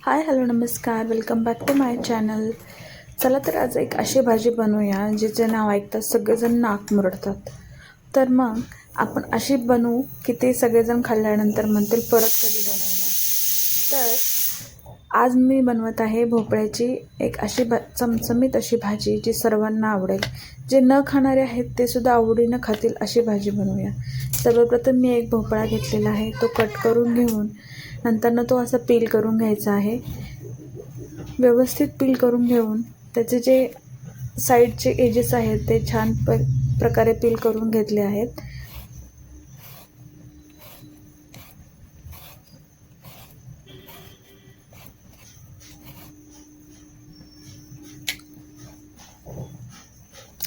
हाय hello नमस्कार, welcome back to my channel. चला तर आज एक अशी भाजी बनवूया जिचे नाव ऐकतात सगळेजण नाक मुरडतात. तर मग आपण अशी बनवू की ते सगळेजण खाल्ल्यानंतर म्हणतील परत कधी बनवणार. तर आज मी बनवत आहे भोपळ्याची एक अशी चमचमीत अशी भाजी जी सर्वांना आवडेल. जे न खाणारे आहेत ते सुद्धा आवडीनं खातील अशी भाजी बनवूया. सर्वप्रथम मी एक भोपळा घेतलेला आहे, तो कट करून घेऊन नंतरनं तो असा पील करून घ्यायचा आहे. व्यवस्थित पील करून घेऊन त्याचे जे साईडचे एजेस आहेत ते छान प्रकारे पील करून घेतले आहेत.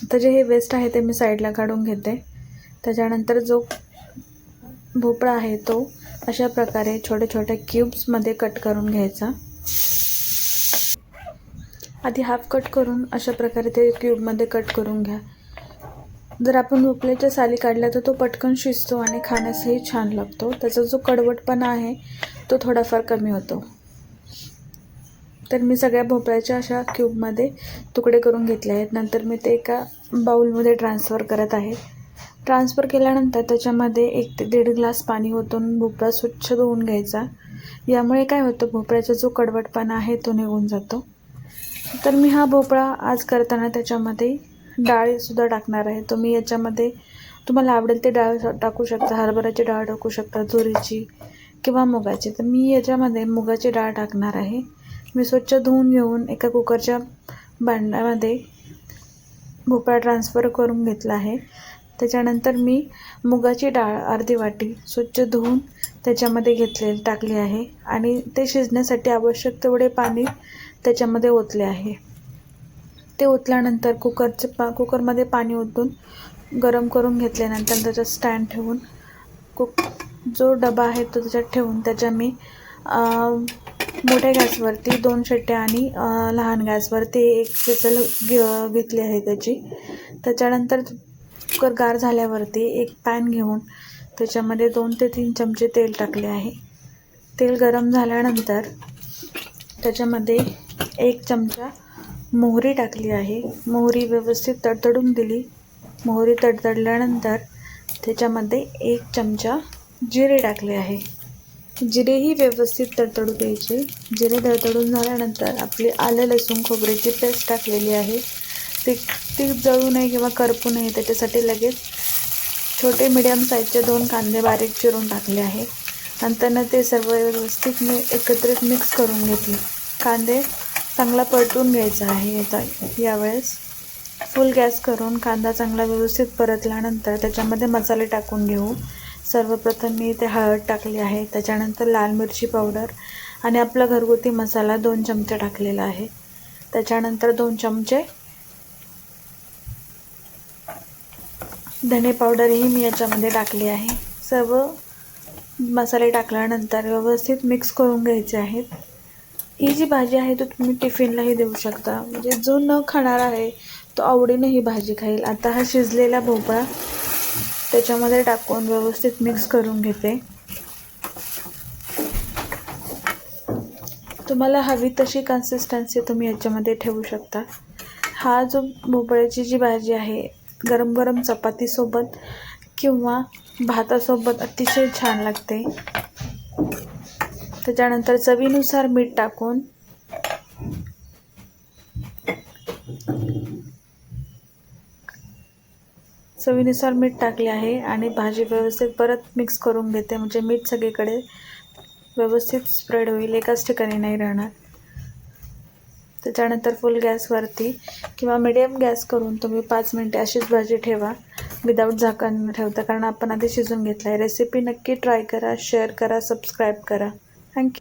आता जे हे वेस्ट आहे ते मी साईडला काढून घेते. त्याच्यानंतर जो भोपळा आहे तो अशा प्रकारे छोट्या छोट्या क्यूब्समध्ये कट करून घ्यायचा. आधी हाफ कट करून अशा प्रकारे ते क्यूबमध्ये कट करून घ्या. जर आपण भोपळ्याच्या साली काढल्या तर तो पटकन शिजतो आणि खाण्यासही छान लागतो. त्याचा जो कडवटपणा आहे तो थोडाफार कमी होतो. तर मी सगळ्या भोपळ्याच्या अशा क्यूबमध्ये तुकडे करून घेतले आहेत. नंतर मी ते एका बाउलमध्ये ट्रान्सफर करत आहे. ट्रान्सफर केल्यानंतर त्याच्यामध्ये 1 ते 1.5 ग्लास पाणी ओतून भोपळा स्वच्छ धुवून घ्यायचा. यामुळे काय होतं, भोपळ्याचा जो कडवटपणा आहे तो निघून जातो. तर मी हा भोपळा आज करताना त्याच्यामध्ये डाळसुद्धा टाकणार आहे. तुम्ही याच्यामध्ये तुम्हाला आवडेल ते डाळ टाकू शकता. हरभऱ्याची डाळ टाकू शकता, तुरीची किंवा मुगाची. तर मी याच्यामध्ये मुगाची डाळ टाकणार आहे. मी स्वच्छ धुवून घेऊन एका कुकरच्या भांड्यामध्ये भोपळा ट्रान्सफर करून घेतला आहे. त्याच्यानंतर मी मुगाची डाळ अर्धी वाटी स्वच्छ धुवून त्याच्यामध्ये टाकली आहे आणि ते शिजण्यासाठी आवश्यक तेवढे पाणी त्याच्यामध्ये ओतले आहे. ते ओतल्यानंतर कुकरमध्ये पाणी ओतून गरम करून घेतल्यानंतर त्याच्यात स्टँड ठेवून जो डबा आहे तो त्याच्यात ठेवून त्याच्या मी मोठ्या गॅसवरती 2 शिट्ट्या आणि लहान गॅसवरती 1 विसल घेतली आहे त्याची. त्याच्यानंतर कुकर गार झाल्यावरती एक पॅन घेऊन त्याच्यामध्ये 2 ते 3 चमचे तेल टाकले आहे. तेल गरम झाल्यानंतर त्याच्यामध्ये 1 चमचा मोहरी टाकली आहे. मोहरी व्यवस्थित तडतडून दिली. मोहरी तडतडल्यानंतर त्याच्यामध्ये 1 चमचा जिरे टाकले आहे. जिरेही व्यवस्थित तडतडू द्यायचे. जिरे तडतडून झाल्यानंतर आपली आलं लसूण खोबऱ्याची पेस्ट टाकलेली आहे. ती जळू नये किंवा करपू नये त्याच्यासाठी लगेच छोटे मीडियम साईजचे 2 कांदे बारीक चिरून टाकले आहे. नंतरनं ते सर्व व्यवस्थित एकत्रित मिक्स करून घेतले. कांदे चांगला परतून घ्यायचा आहे. यावेळेस फुल गॅस करून कांदा चांगला व्यवस्थित परतल्यानंतर त्याच्यामध्ये मसाले टाकून घेऊ. सर्वप्रथम मी इथे हळद टाकली आहे. त्याच्यानंतर लाल मिरची पावडर आणि आपला घरगुती मसाला 2 चमचे टाकलेला आहे. त्याच्यानंतर 2 चमचे धने पावडरही मी याच्यामध्ये टाकली आहे. सर्व मसाले टाकल्यानंतर व्यवस्थित मिक्स करून घ्यायचे आहेत. ही जी भाजी आहे तो तुम्ही टिफिनलाही देऊ शकता. म्हणजे जो न खाणार आहे तो आवडीने ही भाजी खाईल. आता हा शिजलेला भोपळा त्याच्यामध्ये टाकून व्यवस्थित मिक्स करून घेते. तुम्हाला हवी तशी कन्सिस्टन्सी तुम्ही याच्यामध्ये ठेवू शकता. हा जो भोपळ्याची जी भाजी आहे गरम गरम चपातीसोबत किंवा भातासोबत अतिशय छान लागते. त्याच्यानंतर चवीनुसार मीठ टाकून टाकले आहे आणि भाजी व्यवस्थित परत मिक्स करून घेते. म्हणजे मीठ सगळीकडे व्यवस्थित स्प्रेड होईल, एकाच ठिकाणी नाही राहणार. त्याच्यानंतर फुल गॅसवरती किंवा मिडियम गॅस करून तुम्ही 5 मिनिटे अशीच भाजी ठेवा विदाऊट झाकण ठेवता, कारण आपण आधी शिजून घेतलं आहे. रेसिपी नक्की ट्राय करा, शेअर करा, सबस्क्राईब करा.